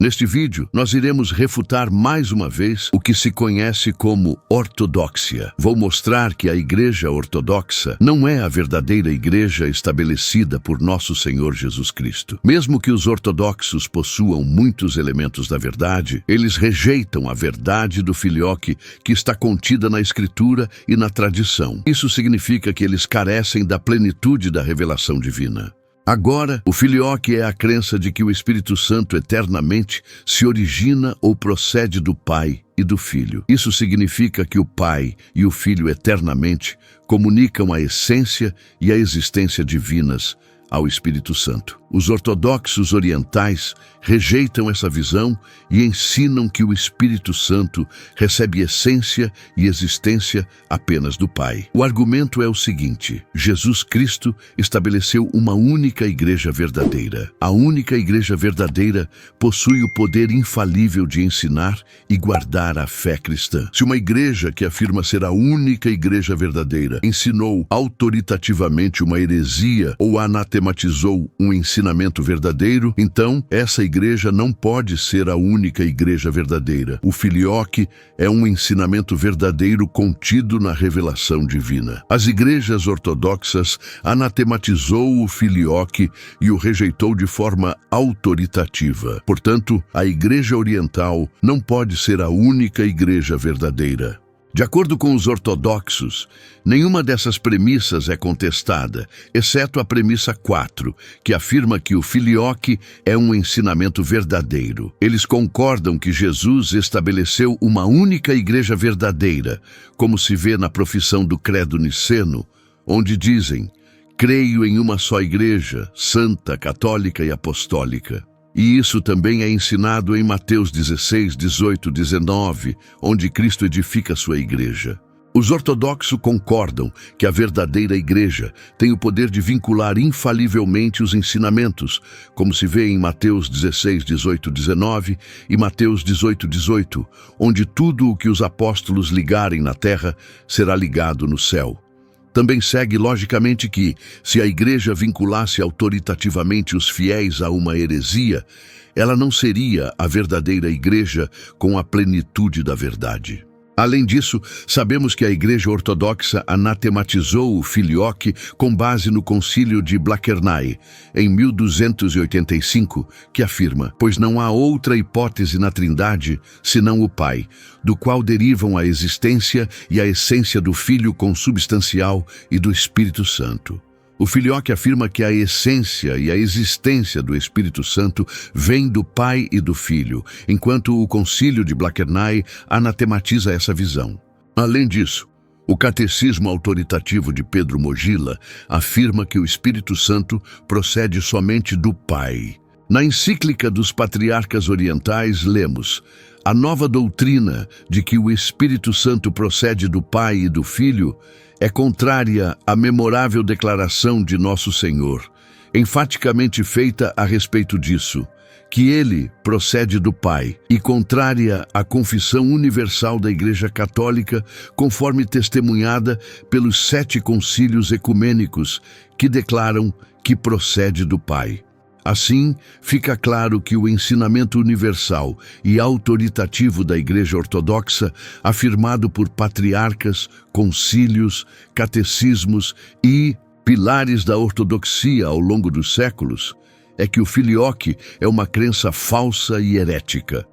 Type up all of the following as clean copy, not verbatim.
Neste vídeo, nós iremos refutar mais uma vez o que se conhece como ortodoxia. Vou mostrar que a Igreja Ortodoxa não é a verdadeira igreja estabelecida por nosso Senhor Jesus Cristo. Mesmo que os ortodoxos possuam muitos elementos da verdade, eles rejeitam a verdade do Filioque que está contida na Escritura e na tradição. Isso significa que eles carecem da plenitude da revelação divina. Agora, o Filioque é a crença de que o Espírito Santo eternamente se origina ou procede do Pai e do Filho. Isso significa que o Pai e o Filho eternamente comunicam a essência e a existência divinas ao Espírito Santo. Os ortodoxos orientais rejeitam essa visão e ensinam que o Espírito Santo recebe essência e existência apenas do Pai. O argumento é o seguinte: Jesus Cristo estabeleceu uma única igreja verdadeira. A única igreja verdadeira possui o poder infalível de ensinar e guardar a fé cristã. Se uma igreja que afirma ser a única igreja verdadeira ensinou autoritativamente uma heresia ou anatematizou um ensinamento verdadeiro, então essa igreja não pode ser a única igreja verdadeira. O Filioque é um ensinamento verdadeiro contido na revelação divina. As igrejas ortodoxas anatematizou o Filioque e o rejeitou de forma autoritativa. Portanto, a igreja oriental não pode ser a única igreja verdadeira. De acordo com os ortodoxos, nenhuma dessas premissas é contestada, exceto a premissa 4, que afirma que o Filioque é um ensinamento verdadeiro. Eles concordam que Jesus estabeleceu uma única igreja verdadeira, como se vê na profissão do Credo Niceno, onde dizem: "Creio em uma só igreja, santa, católica e apostólica." E isso também é ensinado em Mateus 16, 18, 19, onde Cristo edifica sua igreja. Os ortodoxos concordam que a verdadeira igreja tem o poder de vincular infalivelmente os ensinamentos, como se vê em Mateus 16, 18, 19 e Mateus 18, 18, onde tudo o que os apóstolos ligarem na terra será ligado no céu. Também segue logicamente que, se a igreja vinculasse autoritativamente os fiéis a uma heresia, ela não seria a verdadeira igreja com a plenitude da verdade. Além disso, sabemos que a Igreja Ortodoxa anatematizou o Filioque com base no Concílio de Blachernae, em 1285, que afirma: "Pois não há outra hipótese na Trindade, senão o Pai, do qual derivam a existência e a essência do Filho consubstancial e do Espírito Santo." O Filioque afirma que a essência e a existência do Espírito Santo vem do Pai e do Filho, enquanto o Concílio de Blachernae anatematiza essa visão. Além disso, o Catecismo Autoritativo de Pedro Mogila afirma que o Espírito Santo procede somente do Pai. Na encíclica dos Patriarcas Orientais, lemos: "A nova doutrina de que o Espírito Santo procede do Pai e do Filho é contrária à memorável declaração de Nosso Senhor, enfaticamente feita a respeito disso, que ele procede do Pai, e contrária à confissão universal da Igreja Católica, conforme testemunhada pelos 7 concílios ecumênicos, que declaram que procede do Pai." Assim, fica claro que o ensinamento universal e autoritativo da Igreja Ortodoxa, afirmado por patriarcas, concílios, catecismos e pilares da ortodoxia ao longo dos séculos, é que o Filioque é uma crença falsa e herética.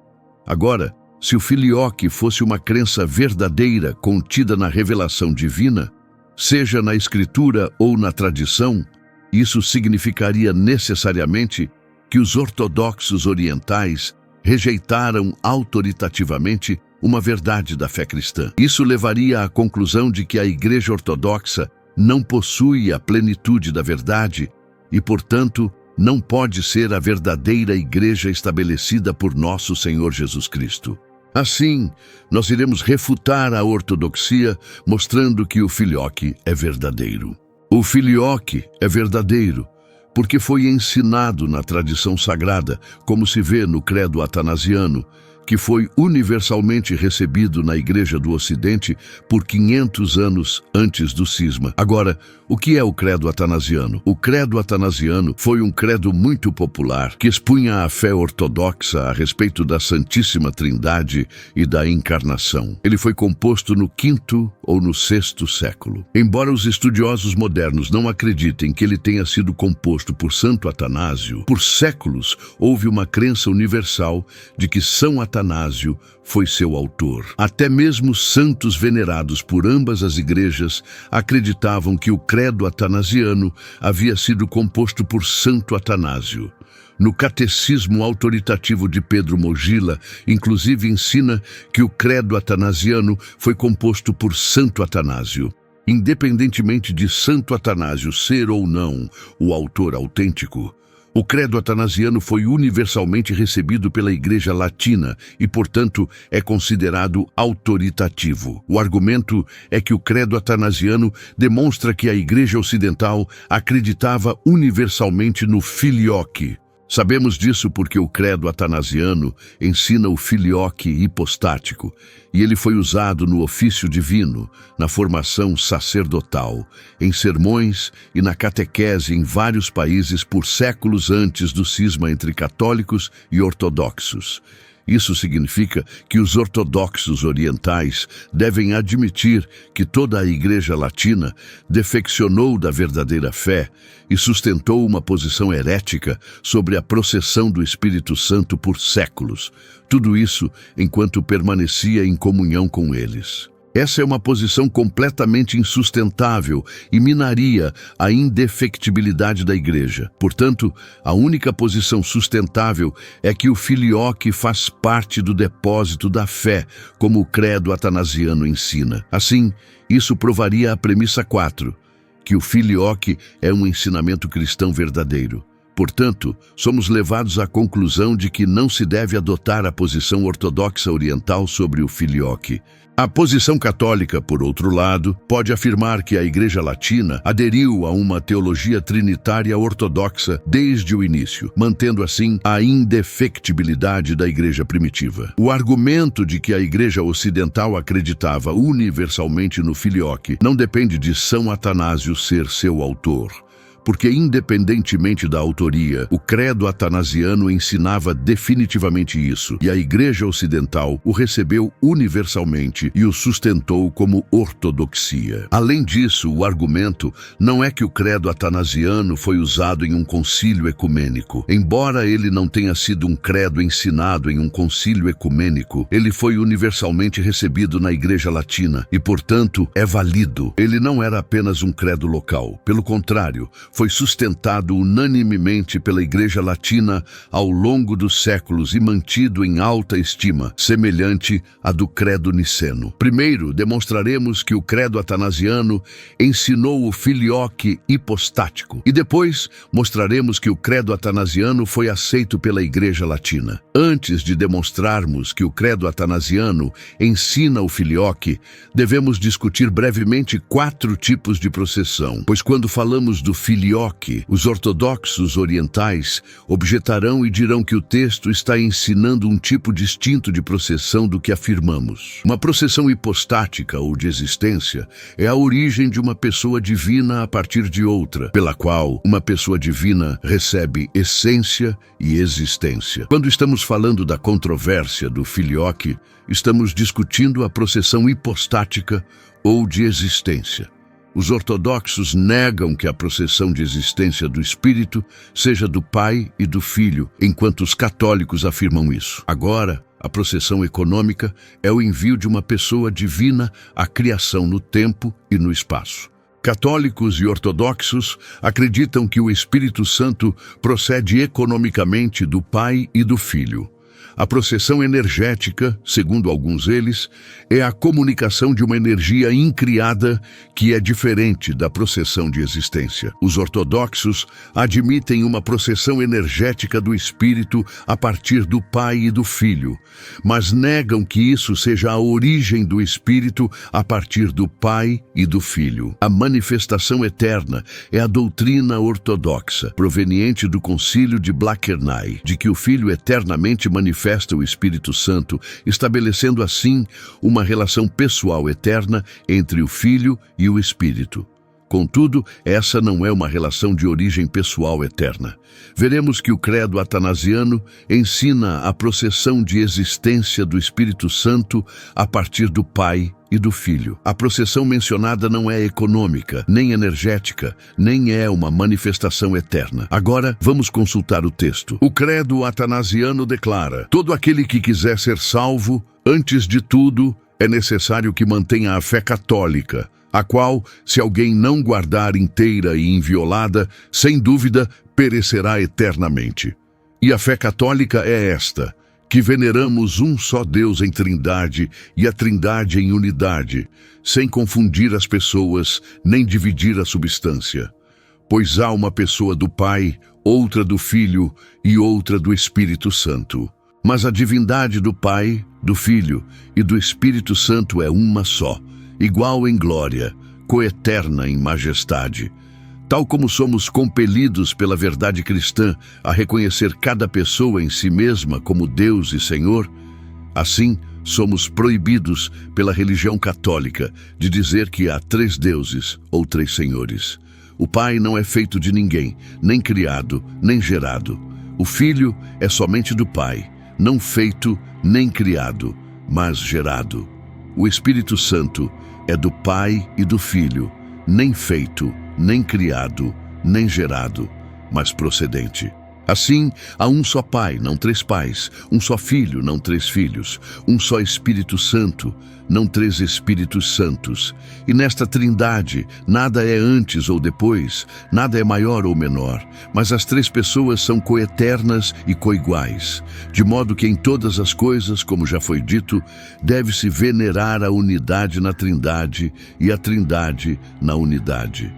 Agora, se o Filioque fosse uma crença verdadeira contida na revelação divina, seja na Escritura ou na tradição, isso significaria necessariamente que os ortodoxos orientais rejeitaram autoritativamente uma verdade da fé cristã. Isso levaria à conclusão de que a Igreja Ortodoxa não possui a plenitude da verdade e, portanto, não pode ser a verdadeira igreja estabelecida por nosso Senhor Jesus Cristo. Assim, nós iremos refutar a ortodoxia, mostrando que o Filioque é verdadeiro. O Filioque é verdadeiro porque foi ensinado na tradição sagrada, como se vê no Credo Atanasiano, que foi universalmente recebido na Igreja do Ocidente por 500 anos antes do cisma. Agora, o que é o credo atanasiano? O credo atanasiano foi um credo muito popular que expunha a fé ortodoxa a respeito da Santíssima Trindade e da Encarnação. Ele foi composto no V ou no VI século. Embora os estudiosos modernos não acreditem que ele tenha sido composto por Santo Atanásio, por séculos houve uma crença universal de que São Atanásio foi seu autor. Até mesmo santos venerados por ambas as igrejas acreditavam que o credo atanasiano havia sido composto por Santo Atanásio. No Catecismo Autoritativo de Pedro Mogila, inclusive ensina que o credo atanasiano foi composto por Santo Atanásio. Independentemente de Santo Atanásio ser ou não o autor autêntico, o credo atanasiano foi universalmente recebido pela Igreja Latina e, portanto, é considerado autoritativo. O argumento é que o credo atanasiano demonstra que a Igreja Ocidental acreditava universalmente no filioque. Sabemos disso porque o credo atanasiano ensina o filioque hipostático, e ele foi usado no ofício divino, na formação sacerdotal, em sermões e na catequese em vários países por séculos antes do cisma entre católicos e ortodoxos. Isso significa que os ortodoxos orientais devem admitir que toda a Igreja Latina defeccionou da verdadeira fé e sustentou uma posição herética sobre a processão do Espírito Santo por séculos. Tudo isso enquanto permanecia em comunhão com eles. Essa é uma posição completamente insustentável e minaria a indefectibilidade da Igreja. Portanto, a única posição sustentável é que o filioque faz parte do depósito da fé, como o credo atanasiano ensina. Assim, isso provaria a premissa 4, que o filioque é um ensinamento cristão verdadeiro. Portanto, somos levados à conclusão de que não se deve adotar a posição ortodoxa oriental sobre o filioque. A posição católica, por outro lado, pode afirmar que a Igreja Latina aderiu a uma teologia trinitária ortodoxa desde o início, mantendo assim a indefectibilidade da Igreja primitiva. O argumento de que a Igreja Ocidental acreditava universalmente no filioque não depende de São Atanásio ser seu autor. Porque, independentemente da autoria, o credo atanasiano ensinava definitivamente isso, e a Igreja Ocidental o recebeu universalmente e o sustentou como ortodoxia. Além disso, o argumento não é que o credo atanasiano foi usado em um concílio ecumênico. Embora ele não tenha sido um credo ensinado em um concílio ecumênico, ele foi universalmente recebido na Igreja Latina e, portanto, é válido. Ele não era apenas um credo local. Pelo contrário, foi sustentado unanimemente pela Igreja Latina ao longo dos séculos e mantido em alta estima, semelhante à do credo niceno. Primeiro, demonstraremos que o credo atanasiano ensinou o filioque hipostático, e depois mostraremos que o credo atanasiano foi aceito pela Igreja Latina. Antes de demonstrarmos que o credo atanasiano ensina o filioque, devemos discutir brevemente 4 tipos de processão, pois quando falamos do filioque, os ortodoxos orientais objetarão e dirão que o texto está ensinando um tipo distinto de processão do que afirmamos. Uma processão hipostática ou de existência é a origem de uma pessoa divina a partir de outra, pela qual uma pessoa divina recebe essência e existência. Quando estamos falando da controvérsia do filioque, estamos discutindo a processão hipostática ou de existência. Os ortodoxos negam que a processão de existência do Espírito seja do Pai e do Filho, enquanto os católicos afirmam isso. Agora, a processão econômica é o envio de uma pessoa divina à criação no tempo e no espaço. Católicos e ortodoxos acreditam que o Espírito Santo procede economicamente do Pai e do Filho. A processão energética, segundo alguns eles, é a comunicação de uma energia incriada que é diferente da processão de existência. Os ortodoxos admitem uma processão energética do Espírito a partir do Pai e do Filho, mas negam que isso seja a origem do Espírito a partir do Pai e do Filho. A manifestação eterna é a doutrina ortodoxa, proveniente do concílio de Blachernae, de que o Filho eternamente manifesta manifesta o Espírito Santo, estabelecendo assim uma relação pessoal eterna entre o Filho e o Espírito. Contudo, essa não é uma relação de origem pessoal eterna. Veremos que o credo atanasiano ensina a processão de existência do Espírito Santo a partir do Pai e do Filho. A processão mencionada não é econômica, nem energética, nem é uma manifestação eterna. Agora, vamos consultar o texto. O credo atanasiano declara: todo aquele que quiser ser salvo, antes de tudo, é necessário que mantenha a fé católica, a qual, se alguém não guardar inteira e inviolada, sem dúvida, perecerá eternamente. E a fé católica é esta: que veneramos um só Deus em trindade e a trindade em unidade, sem confundir as pessoas, nem dividir a substância. Pois há uma pessoa do Pai, outra do Filho e outra do Espírito Santo. Mas a divindade do Pai, do Filho e do Espírito Santo é uma só, igual em glória, coeterna em majestade. Tal como somos compelidos pela verdade cristã a reconhecer cada pessoa em si mesma como Deus e Senhor, assim somos proibidos pela religião católica de dizer que há 3 deuses ou 3 senhores. O Pai não é feito de ninguém, nem criado, nem gerado. O Filho é somente do Pai, não feito nem criado, mas gerado. O Espírito Santo é do Pai e do Filho, nem feito, nem criado, nem gerado, mas procedente. Assim, há um só Pai, não 3 pais, um só Filho, não 3 filhos, um só Espírito Santo, não 3 Espíritos Santos. E nesta trindade, nada é antes ou depois, nada é maior ou menor, mas as 3 pessoas são coeternas e coiguais, de modo que em todas as coisas, como já foi dito, deve-se venerar a unidade na trindade e a trindade na unidade.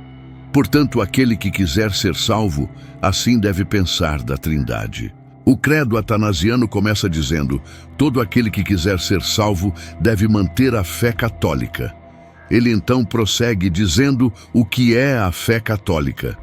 Portanto, aquele que quiser ser salvo, assim deve pensar da trindade. O credo atanasiano começa dizendo: todo aquele que quiser ser salvo deve manter a fé católica. Ele então prossegue dizendo o que é a fé católica.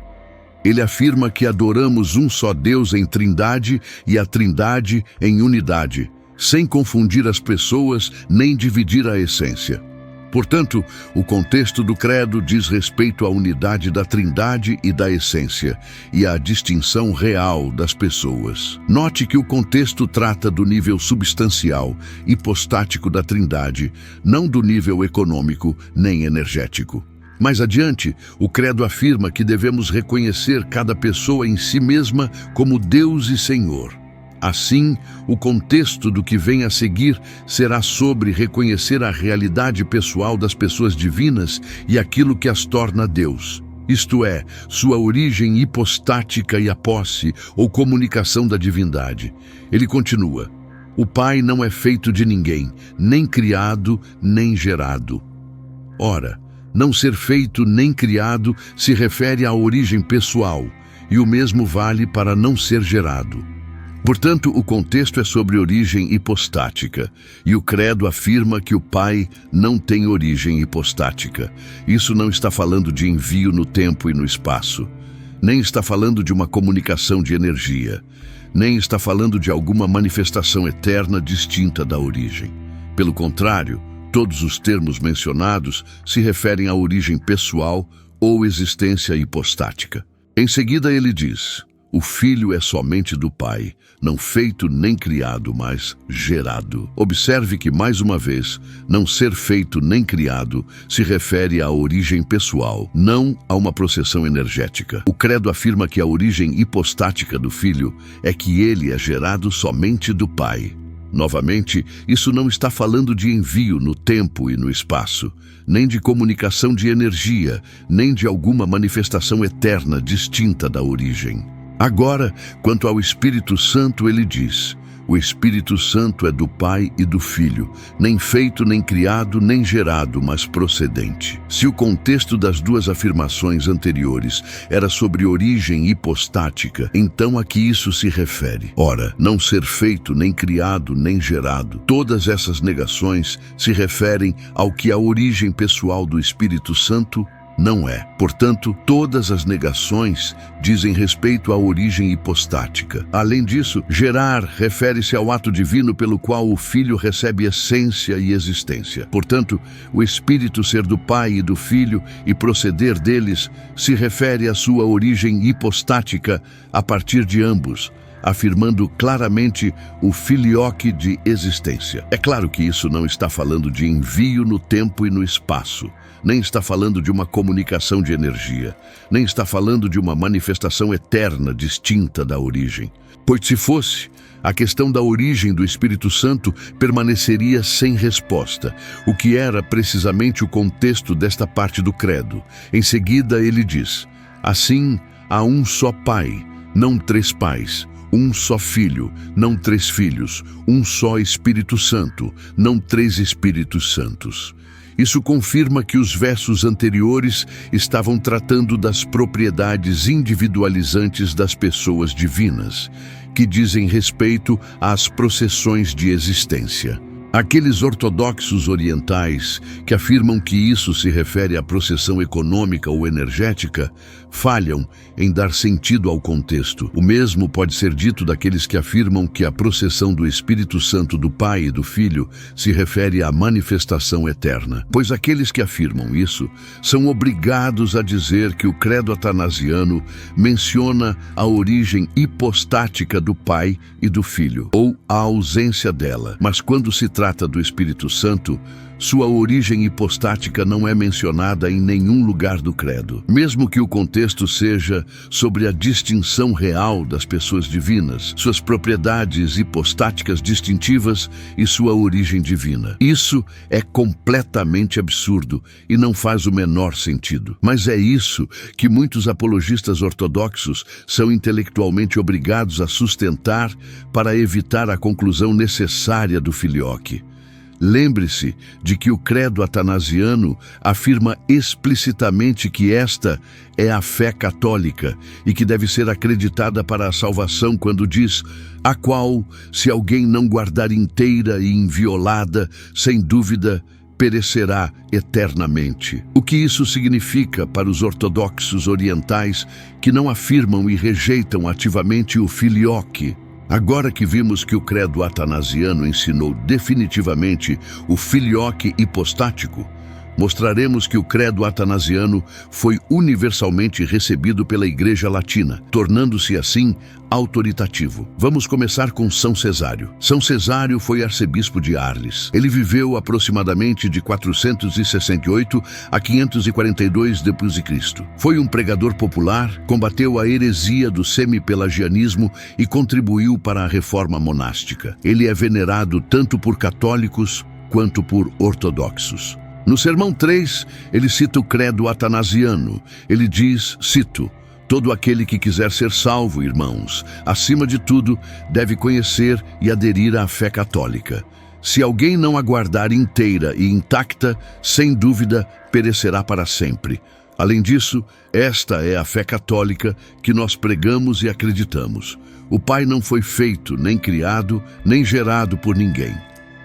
Ele afirma que adoramos um só Deus em trindade e a trindade em unidade, sem confundir as pessoas nem dividir a essência. Portanto, o contexto do credo diz respeito à unidade da trindade e da essência, e à distinção real das pessoas. Note que o contexto trata do nível substancial, hipostático da trindade, não do nível econômico nem energético. Mais adiante, o credo afirma que devemos reconhecer cada pessoa em si mesma como Deus e Senhor. Assim, o contexto do que vem a seguir será sobre reconhecer a realidade pessoal das pessoas divinas e aquilo que as torna Deus, isto é, sua origem hipostática e a posse ou comunicação da divindade. Ele continua: o Pai não é feito de ninguém, nem criado, nem gerado. Ora, não ser feito nem criado se refere à origem pessoal, e o mesmo vale para não ser gerado. Portanto, o contexto é sobre origem hipostática, e o credo afirma que o Pai não tem origem hipostática. Isso não está falando de envio no tempo e no espaço, nem está falando de uma comunicação de energia, nem está falando de alguma manifestação eterna distinta da origem. Pelo contrário, todos os termos mencionados se referem à origem pessoal ou existência hipostática. Em seguida ele diz: o Filho é somente do Pai, não feito nem criado, mas gerado. Observe que, mais uma vez, não ser feito nem criado se refere à origem pessoal, não a uma processão energética. O credo afirma que a origem hipostática do Filho é que ele é gerado somente do Pai. Novamente, isso não está falando de envio no tempo e no espaço, nem de comunicação de energia, nem de alguma manifestação eterna distinta da origem. Agora, quanto ao Espírito Santo, ele diz: o Espírito Santo é do Pai e do Filho, nem feito, nem criado, nem gerado, mas procedente. Se o contexto das duas afirmações anteriores era sobre origem hipostática, então a que isso se refere? Ora, não ser feito, nem criado, nem gerado. Todas essas negações se referem ao que a origem pessoal do Espírito Santo Não é. Portanto, todas as negações dizem respeito à origem hipostática. Além disso, gerar refere-se ao ato divino pelo qual o Filho recebe essência e existência. Portanto, o Espírito ser do Pai e do Filho e proceder deles se refere à sua origem hipostática a partir de ambos, afirmando claramente o filioque de existência. É claro que isso não está falando de envio no tempo e no espaço, nem está falando de uma comunicação de energia, nem está falando de uma manifestação eterna distinta da origem. Pois se fosse, a questão da origem do Espírito Santo permaneceria sem resposta, o que era precisamente o contexto desta parte do credo. Em seguida ele diz: assim, há um só Pai, não três pais, um só Filho, não três filhos, um só Espírito Santo, não três Espíritos Santos. Isso confirma que os versos anteriores estavam tratando das propriedades individualizantes das pessoas divinas, que dizem respeito às processões de existência. Aqueles ortodoxos orientais que afirmam que isso se refere à processão econômica ou energética falham em dar sentido ao contexto. O mesmo pode ser dito daqueles que afirmam que a processão do Espírito Santo do Pai e do Filho se refere à manifestação eterna. Pois aqueles que afirmam isso são obrigados a dizer que o credo atanasiano menciona a origem hipostática do Pai e do Filho, ou a ausência dela. Mas quando se trata do Espírito Santo, sua origem hipostática não é mencionada em nenhum lugar do credo, mesmo que o contexto seja sobre a distinção real das pessoas divinas, suas propriedades hipostáticas distintivas e sua origem divina. Isso é completamente absurdo e não faz o menor sentido. Mas é isso que muitos apologistas ortodoxos são intelectualmente obrigados a sustentar para evitar a conclusão necessária do filioque. Lembre-se de que o credo atanasiano afirma explicitamente que esta é a fé católica e que deve ser acreditada para a salvação quando diz: a qual, se alguém não guardar inteira e inviolada, sem dúvida, perecerá eternamente. O que isso significa para os ortodoxos orientais que não afirmam e rejeitam ativamente o filioque? Agora que vimos que o credo atanasiano ensinou definitivamente o filioque hipostático, mostraremos que o credo atanasiano foi universalmente recebido pela Igreja Latina, tornando-se assim autoritativo. Vamos começar com São Cesário. São Cesário foi arcebispo de Arles. Ele viveu aproximadamente de 468 a 542 d.C. Foi um pregador popular, combateu a heresia do semi-pelagianismo e contribuiu para a reforma monástica. Ele é venerado tanto por católicos quanto por ortodoxos. No Sermão 3, ele cita o credo atanasiano. Ele diz, cito: todo aquele que quiser ser salvo, irmãos, acima de tudo, deve conhecer e aderir à fé católica. Se alguém não a guardar inteira e intacta, sem dúvida, perecerá para sempre. Além disso, esta é a fé católica que nós pregamos e acreditamos. O Pai não foi feito, nem criado, nem gerado por ninguém.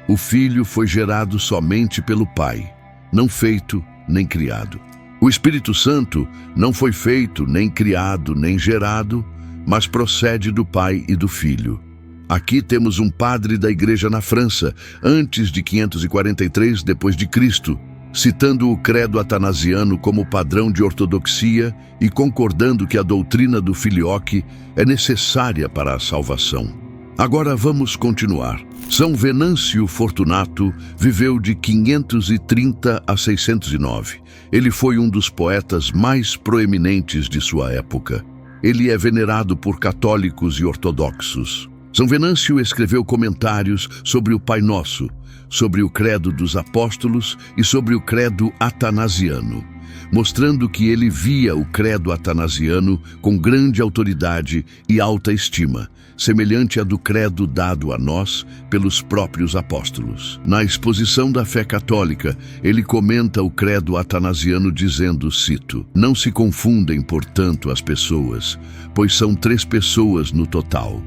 O Filho foi gerado somente pelo Pai, não feito nem criado. O Espírito Santo não foi feito, nem criado, nem gerado, mas procede do Pai e do Filho. Aqui temos um padre da Igreja na França, antes de 543 d.C., citando o credo atanasiano como padrão de ortodoxia e concordando que a doutrina do filioque é necessária para a salvação. Agora vamos continuar. São Venâncio Fortunato viveu de 530 a 609. Ele foi um dos poetas mais proeminentes de sua época. Ele é venerado por católicos e ortodoxos. São Venâncio escreveu comentários sobre o Pai Nosso, sobre o credo dos apóstolos e sobre o credo atanasiano, mostrando que ele via o credo atanasiano com grande autoridade e alta estima, semelhante à do credo dado a nós pelos próprios apóstolos. Na exposição da fé católica, ele comenta o credo atanasiano dizendo, cito: não se confundem, portanto, as pessoas, pois são três pessoas no total: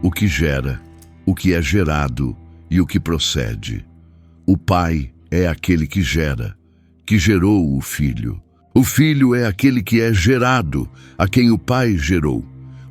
o que gera, o que é gerado e o que procede. O Pai é aquele que gera, que gerou o Filho. O Filho é aquele que é gerado, a quem o Pai gerou.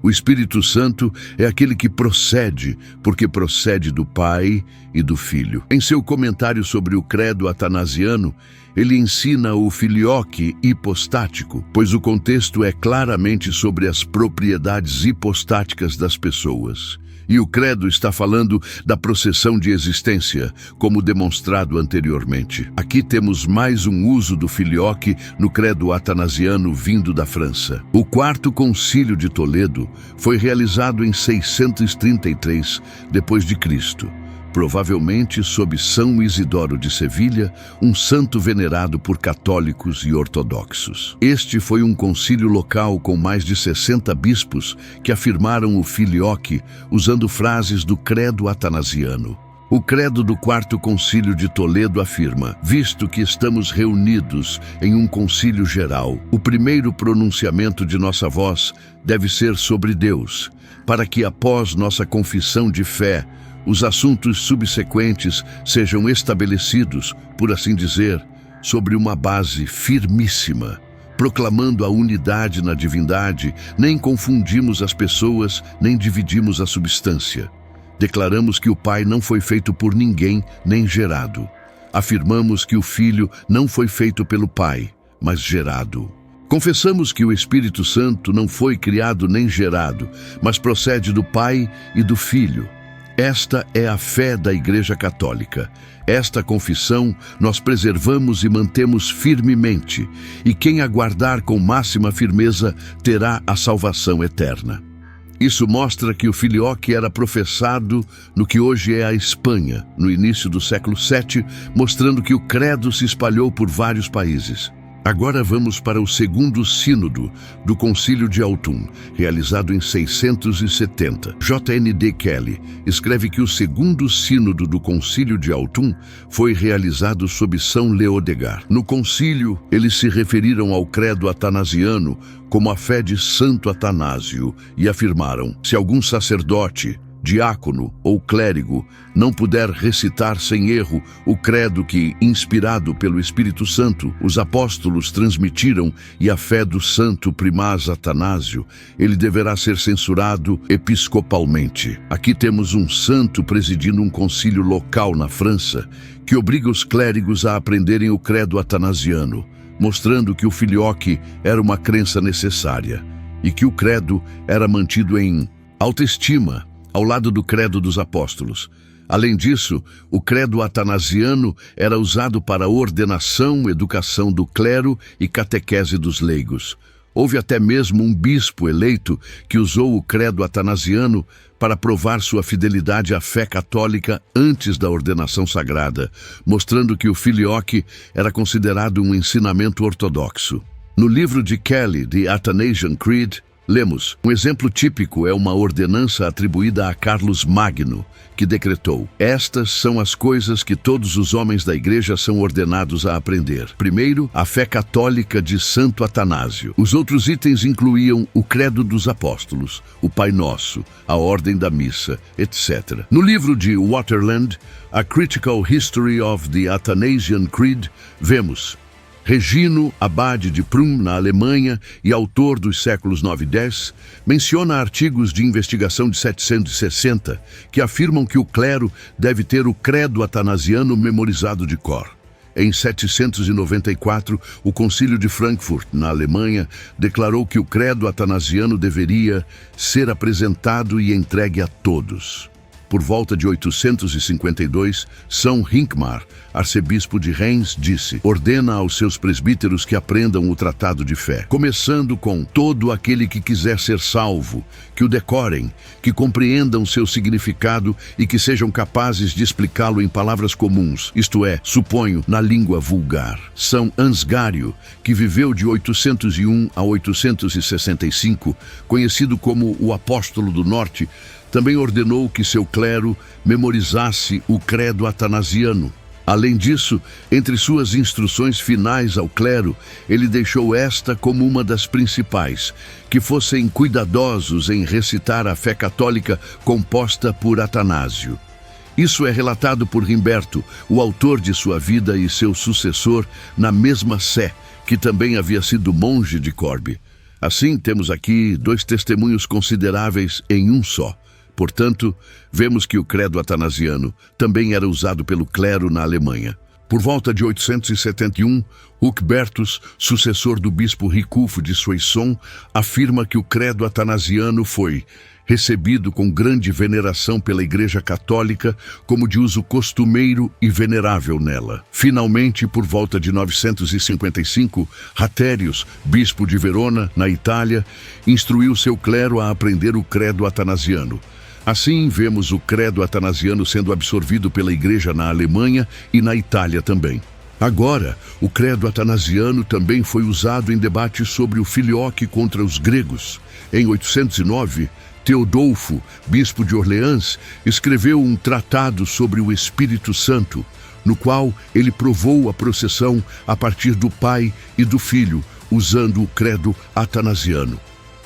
O Espírito Santo é aquele que procede, porque procede do Pai e do Filho. Em seu comentário sobre o credo atanasiano, ele ensina o filioque hipostático, pois o contexto é claramente sobre as propriedades hipostáticas das pessoas. E o credo está falando da processão de existência, como demonstrado anteriormente. Aqui temos mais um uso do filioque no credo atanasiano vindo da França. O Quarto Concílio de Toledo foi realizado em 633 d.C., provavelmente sob São Isidoro de Sevilha, um santo venerado por católicos e ortodoxos. Este foi um concílio local com mais de 60 bispos que afirmaram o filioque usando frases do credo atanasiano. O credo do Quarto Concílio de Toledo afirma: visto que estamos reunidos em um concílio geral, o primeiro pronunciamento de nossa voz deve ser sobre Deus, para que após nossa confissão de fé, os assuntos subsequentes sejam estabelecidos, por assim dizer, sobre uma base firmíssima. Proclamando a unidade na divindade, nem confundimos as pessoas, nem dividimos a substância. Declaramos que o Pai não foi feito por ninguém, nem gerado. Afirmamos que o Filho não foi feito pelo Pai, mas gerado. Confessamos que o Espírito Santo não foi criado nem gerado, mas procede do Pai e do Filho. Esta é a fé da Igreja Católica. Esta confissão nós preservamos e mantemos firmemente, e quem aguardar com máxima firmeza terá a salvação eterna. Isso mostra que o filioque era professado no que hoje é a Espanha, no início do século VII, mostrando que o credo se espalhou por vários países. Agora vamos para o segundo sínodo do Concílio de Autun, realizado em 670. J.N.D. Kelly escreve que o segundo sínodo do Concílio de Autun foi realizado sob São Leodegar. No concílio, eles se referiram ao credo atanasiano como a fé de Santo Atanásio e afirmaram: se algum sacerdote, diácono ou clérigo não puder recitar sem erro o credo que, inspirado pelo Espírito Santo, os apóstolos transmitiram e a fé do santo primaz Atanásio, ele deverá ser censurado episcopalmente. Aqui temos um santo presidindo um concílio local na França que obriga os clérigos a aprenderem o credo atanasiano, mostrando que o filioque era uma crença necessária e que o credo era mantido em alta estima, ao lado do credo dos apóstolos. Além disso, o credo atanasiano era usado para ordenação, educação do clero e catequese dos leigos. Houve até mesmo um bispo eleito que usou o credo atanasiano para provar sua fidelidade à fé católica antes da ordenação sagrada, mostrando que o filioque era considerado um ensinamento ortodoxo. No livro de Kelly, The Athanasian Creed, lemos: um exemplo típico é uma ordenança atribuída a Carlos Magno, que decretou: estas são as coisas que todos os homens da Igreja são ordenados a aprender. Primeiro, a fé católica de Santo Atanásio. Os outros itens incluíam o credo dos apóstolos, o Pai Nosso, a ordem da missa, etc. No livro de Waterland, A Critical History of the Athanasian Creed, vemos: Regino, abade de Prum, na Alemanha, e autor dos séculos 9 e 10, menciona artigos de investigação de 760 que afirmam que o clero deve ter o credo atanasiano memorizado de cor. Em 794, o Concílio de Frankfurt, na Alemanha, declarou que o credo atanasiano deveria ser apresentado e entregue a todos. Por volta de 852, São Hincmar, arcebispo de Reims, disse: ordena aos seus presbíteros que aprendam o tratado de fé, começando com todo aquele que quiser ser salvo, que o decorem, que compreendam seu significado e que sejam capazes de explicá-lo em palavras comuns, isto é, suponho, na língua vulgar. São Ansgário, que viveu de 801 a 865, conhecido como o Apóstolo do Norte, também ordenou que seu clero memorizasse o credo atanasiano. Além disso, entre suas instruções finais ao clero, ele deixou esta como uma das principais: que fossem cuidadosos em recitar a fé católica composta por Atanásio. Isso é relatado por Rimberto, o autor de sua vida e seu sucessor, na mesma sé, que também havia sido monge de Corbie. Assim, temos aqui dois testemunhos consideráveis em um só. Portanto, vemos que o credo atanasiano também era usado pelo clero na Alemanha. Por volta de 871, Hucbertus, sucessor do bispo Riculfo de Soissons, afirma que o credo atanasiano foi recebido com grande veneração pela Igreja Católica como de uso costumeiro e venerável nela. Finalmente, por volta de 955, Ratérius, bispo de Verona, na Itália, instruiu seu clero a aprender o credo atanasiano. Assim, vemos o credo atanasiano sendo absorvido pela Igreja na Alemanha e na Itália também. Agora, o credo atanasiano também foi usado em debates sobre o filioque contra os gregos. Em 809, Teodolfo, bispo de Orleans, escreveu um tratado sobre o Espírito Santo, no qual ele provou a processão a partir do Pai e do Filho, usando o credo atanasiano.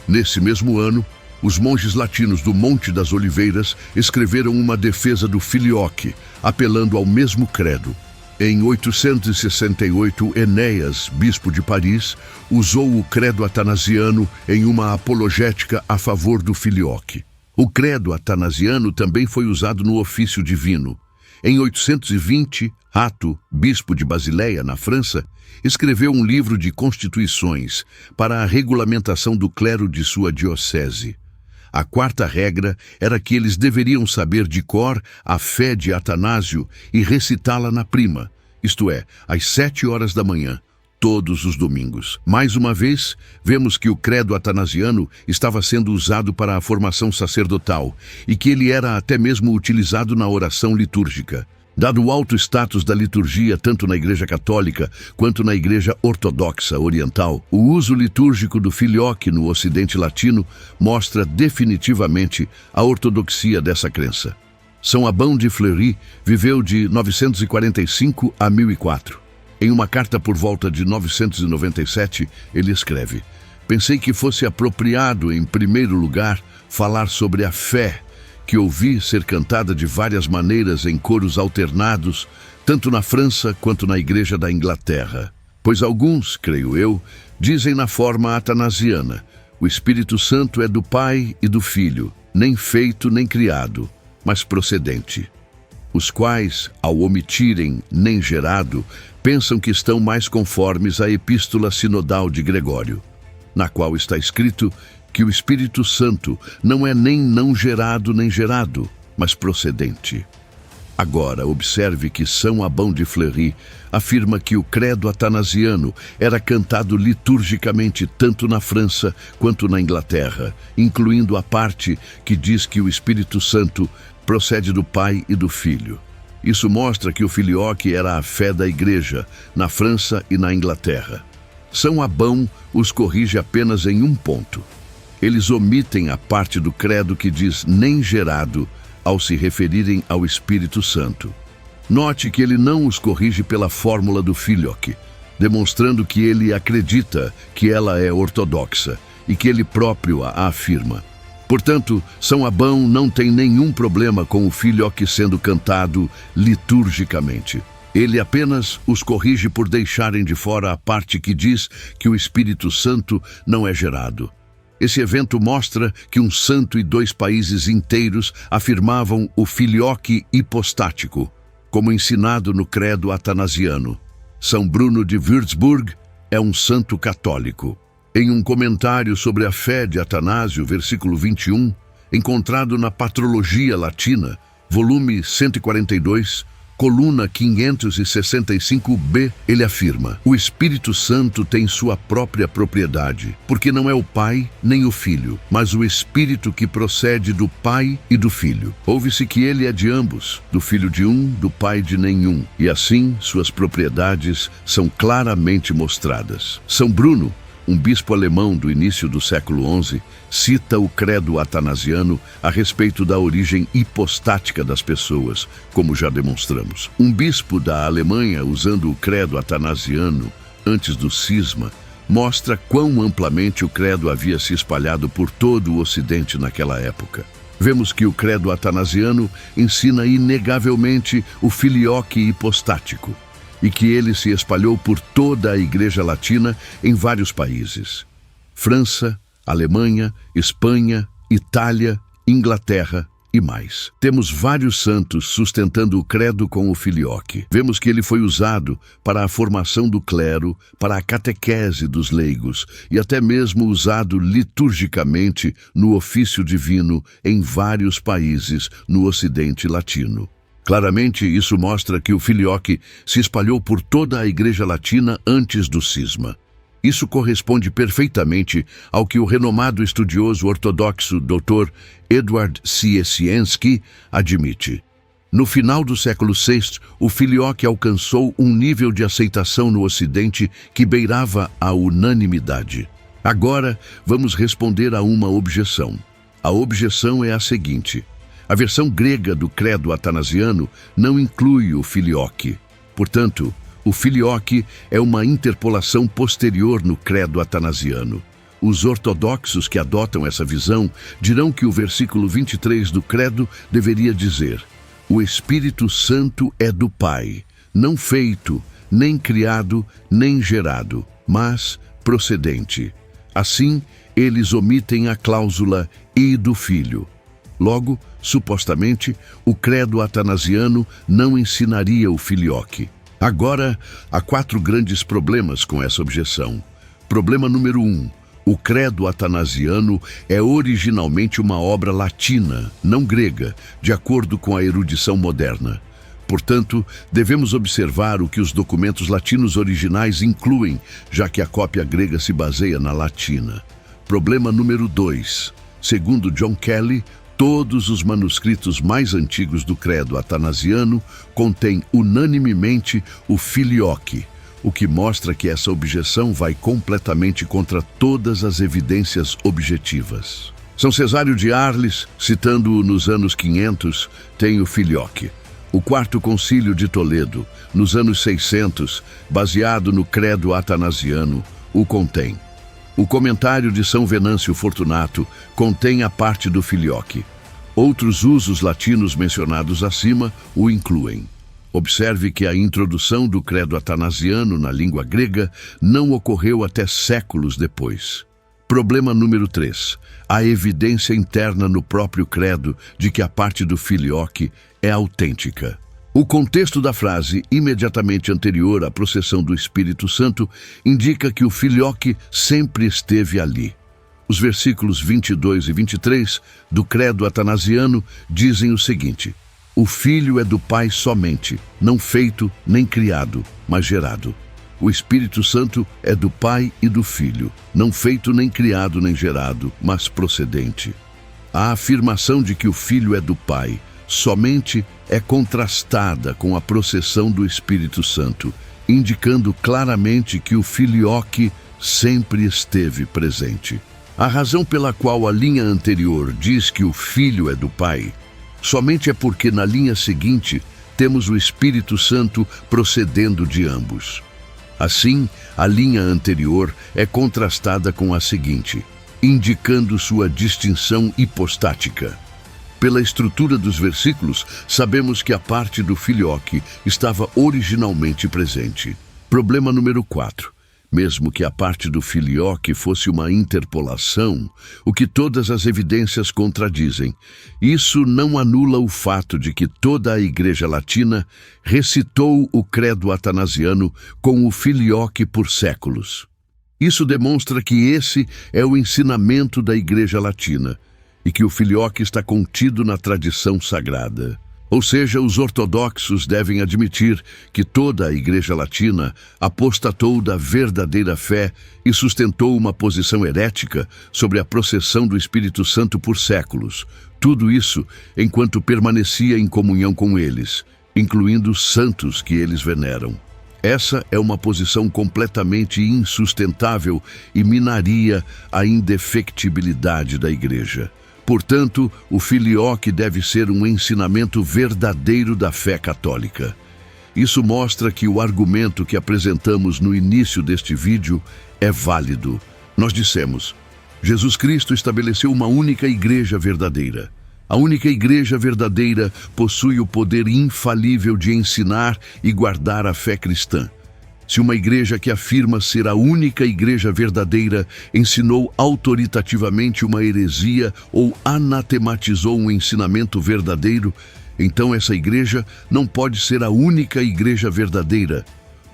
Nesse mesmo ano, os monges latinos do Monte das Oliveiras escreveram uma defesa do filioque, apelando ao mesmo credo. Em 868, Enéas, bispo de Paris, usou o credo atanasiano em uma apologética a favor do filioque. O credo atanasiano também foi usado no ofício divino. Em 820, Hato, bispo de Basileia, na França, escreveu um livro de constituições para a regulamentação do clero de sua diocese. A quarta regra era que eles deveriam saber de cor a fé de Atanásio e recitá-la na prima, isto é, às 7 horas da manhã, todos os domingos. Mais uma vez, vemos que o credo atanasiano estava sendo usado para a formação sacerdotal e que ele era até mesmo utilizado na oração litúrgica. Dado o alto status da liturgia tanto na Igreja Católica quanto na Igreja Ortodoxa Oriental, o uso litúrgico do filioque no Ocidente Latino mostra definitivamente a ortodoxia dessa crença. São Abão de Fleury viveu de 945 a 1004. Em uma carta por volta de 997, ele escreve: "Pensei que fosse apropriado, em primeiro lugar, falar sobre a fé, que ouvi ser cantada de várias maneiras em coros alternados, tanto na França quanto na Igreja da Inglaterra. Pois alguns, creio eu, dizem na forma atanasiana: o Espírito Santo é do Pai e do Filho, nem feito nem criado, mas procedente. Os quais, ao omitirem nem gerado, pensam que estão mais conformes à Epístola Sinodal de Gregório, na qual está escrito que o Espírito Santo não é nem não gerado nem gerado, mas procedente." Agora, observe que São Abão de Fleury afirma que o credo atanasiano era cantado liturgicamente tanto na França quanto na Inglaterra, incluindo a parte que diz que o Espírito Santo procede do Pai e do Filho. Isso mostra que o filioque era a fé da Igreja, na França e na Inglaterra. São Abão os corrige apenas em um ponto. Eles omitem a parte do credo que diz nem gerado ao se referirem ao Espírito Santo. Note que ele não os corrige pela fórmula do filioque, demonstrando que ele acredita que ela é ortodoxa e que ele próprio a afirma. Portanto, São Abão não tem nenhum problema com o filioque sendo cantado liturgicamente. Ele apenas os corrige por deixarem de fora a parte que diz que o Espírito Santo não é gerado. Esse evento mostra que um santo e 2 países inteiros afirmavam o filioque hipostático, como ensinado no credo atanasiano. São Bruno de Würzburg é um santo católico. Em um comentário sobre a fé de Atanásio, versículo 21, encontrado na Patrologia Latina, volume 142, coluna 565b, ele afirma: "O Espírito Santo tem sua própria propriedade, porque não é o Pai nem o Filho, mas o Espírito que procede do Pai e do Filho. Ouve-se que ele é de ambos, do Filho de um, do Pai de nenhum, e assim suas propriedades são claramente mostradas." São Bruno, um bispo alemão do início do século XI, cita o credo atanasiano a respeito da origem hipostática das pessoas, como já demonstramos. Um bispo da Alemanha, usando o credo atanasiano antes do cisma, mostra quão amplamente o credo havia se espalhado por todo o Ocidente naquela época. Vemos que o credo atanasiano ensina inegavelmente o filioque hipostático. e que ele se espalhou por toda a Igreja Latina em vários países: França, Alemanha, Espanha, Itália, Inglaterra e mais. Temos vários santos sustentando o credo com o filioque. Vemos que ele foi usado para a formação do clero, para a catequese dos leigos e até mesmo usado liturgicamente no ofício divino em vários países no Ocidente Latino. Claramente, isso mostra que o filioque se espalhou por toda a Igreja Latina antes do cisma. Isso corresponde perfeitamente ao que o renomado estudioso ortodoxo Dr. Edward Ciesielski admite. No final do século VI, o filioque alcançou um nível de aceitação no Ocidente que beirava a unanimidade. Agora, vamos responder a uma objeção. A objeção é a seguinte: a versão grega do credo atanasiano não inclui o filioque. Portanto, o filioque é uma interpolação posterior no credo atanasiano. Os ortodoxos que adotam essa visão dirão que o versículo 23 do credo deveria dizer: o Espírito Santo é do Pai, não feito, nem criado, nem gerado, mas procedente. Assim, eles omitem a cláusula "e do Filho". Logo, supostamente, o credo atanasiano não ensinaria o filioque. Agora, há 4 grandes problemas com essa objeção. Problema número 1. O credo atanasiano é originalmente uma obra latina, não grega, de acordo com a erudição moderna. Portanto, devemos observar o que os documentos latinos originais incluem, já que a cópia grega se baseia na latina. Problema número 2. Segundo John Kelly, todos os manuscritos mais antigos do credo atanasiano contêm unanimemente o filioque, o que mostra que essa objeção vai completamente contra todas as evidências objetivas. São Cesário de Arles, citando-o nos anos 500, tem o filioque. O Quarto Concílio de Toledo, nos anos 600, baseado no credo atanasiano, o contém. O comentário de São Venâncio Fortunato contém a parte do filioque. Outros usos latinos mencionados acima o incluem. Observe que a introdução do credo atanasiano na língua grega não ocorreu até séculos depois. Problema número 3. A evidência interna no próprio credo de que a parte do filioque é autêntica. O contexto da frase, imediatamente anterior à processão do Espírito Santo, indica que o filioque sempre esteve ali. Os versículos 22 e 23 do credo atanasiano dizem o seguinte: o Filho é do Pai somente, não feito nem criado, mas gerado. O Espírito Santo é do Pai e do Filho, não feito nem criado nem gerado, mas procedente. A afirmação de que o Filho é do Pai somente é contrastada com a processão do Espírito Santo, indicando claramente que o filioque sempre esteve presente. A razão pela qual a linha anterior diz que o Filho é do Pai somente é porque na linha seguinte temos o Espírito Santo procedendo de ambos. Assim, a linha anterior é contrastada com a seguinte, indicando sua distinção hipostática. Pela estrutura dos versículos, sabemos que a parte do filioque estava originalmente presente. Problema número 4. Mesmo que a parte do filioque fosse uma interpolação, o que todas as evidências contradizem, isso não anula o fato de que toda a Igreja Latina recitou o credo atanasiano com o filioque por séculos. Isso demonstra que esse é o ensinamento da Igreja Latina, e que o filioque está contido na tradição sagrada. Ou seja, os ortodoxos devem admitir que toda a Igreja Latina apostatou da verdadeira fé e sustentou uma posição herética sobre a processão do Espírito Santo por séculos. Tudo isso enquanto permanecia em comunhão com eles, incluindo os santos que eles veneram. Essa é uma posição completamente insustentável e minaria a indefectibilidade da Igreja. Portanto, o filioque deve ser um ensinamento verdadeiro da fé católica. Isso mostra que o argumento que apresentamos no início deste vídeo é válido. Nós dissemos: Jesus Cristo estabeleceu uma única igreja verdadeira. A única igreja verdadeira possui o poder infalível de ensinar e guardar a fé cristã. Se uma igreja que afirma ser a única igreja verdadeira ensinou autoritativamente uma heresia ou anatematizou um ensinamento verdadeiro, então essa igreja não pode ser a única igreja verdadeira.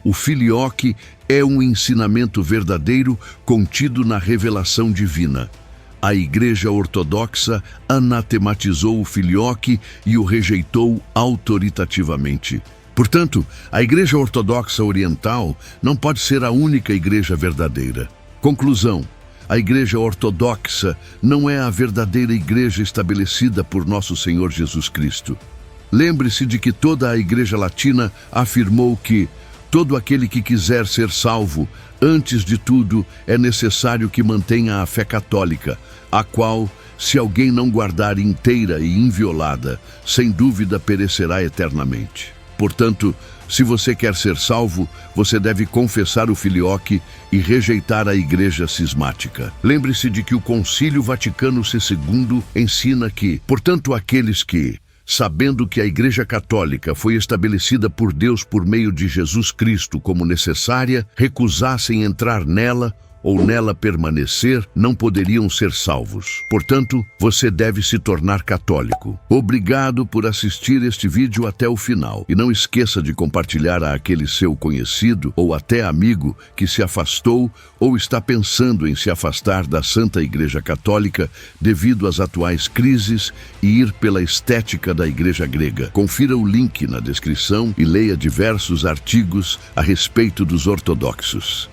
O filioque é um ensinamento verdadeiro contido na revelação divina. A Igreja Ortodoxa anatematizou o filioque e o rejeitou autoritativamente. Portanto, a Igreja Ortodoxa Oriental não pode ser a única igreja verdadeira. Conclusão: a Igreja Ortodoxa não é a verdadeira igreja estabelecida por nosso Senhor Jesus Cristo. Lembre-se de que toda a Igreja Latina afirmou que todo aquele que quiser ser salvo, antes de tudo, é necessário que mantenha a fé católica, a qual, se alguém não guardar inteira e inviolada, sem dúvida perecerá eternamente. Portanto, se você quer ser salvo, você deve confessar o filioque e rejeitar a igreja cismática. Lembre-se de que o Concílio Vaticano II ensina que, portanto, aqueles que, sabendo que a Igreja Católica foi estabelecida por Deus por meio de Jesus Cristo como necessária, recusassem entrar nela ou nela permanecer, não poderiam ser salvos. Portanto, você deve se tornar católico. Obrigado por assistir este vídeo até o final. E não esqueça de compartilhar a aquele seu conhecido ou até amigo que se afastou ou está pensando em se afastar da Santa Igreja Católica devido às atuais crises e ir pela estética da Igreja grega. Confira o link na descrição e leia diversos artigos a respeito dos ortodoxos.